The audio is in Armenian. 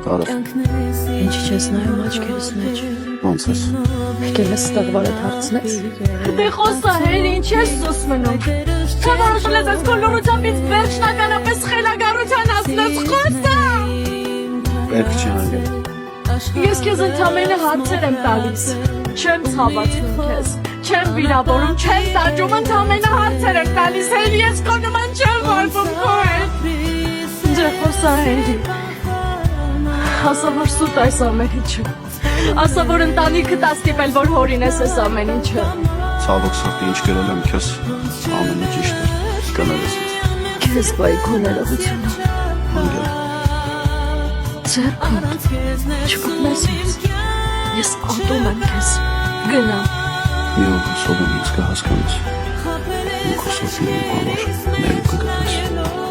Բարև, Ինչի չես նայում աչքերս մեջ։ ոնց ես։ Եկել ես ստեղվարդ հարցնես։ Դե խոսա հեր ինչ ես սոս մնում։ Թե որոշել ես այս կոլորությամբ ինձ վերջնականապես խելագարության ասնես խոսա։ Պետք չի հանգել։ Ես քեզ ընդամենը հարցեր եմ տալիս։ Չեմ ցավացնում քեզ։ Չեմ վիրավորում, չեմ տաճում, ընդամենը հարցեր եմ տալիս։ Հեր ես քո նման չեմ վարվում քո հետ։ Դե խոսա հերի։ Ասա որ սուտ այս ամեն ինչը։ Ասա որ ընտանիքդ աստիպել որ հորին ես այս ամեն ինչը։ Ցավոք սրտի ինչ գրել եմ քեզ, ամենը ճիշտ է, կներես ինձ։ Քեզ բայ քո ներողությունը։ Հանգել, Ձերքոտ, չկպնես ինձ։ Ես ատում եմ քեզ։ Գնա։ իրոք հուսով եմ ինձ կհասկանես։ Ու քո սոֆիի համար ներում կգտնես։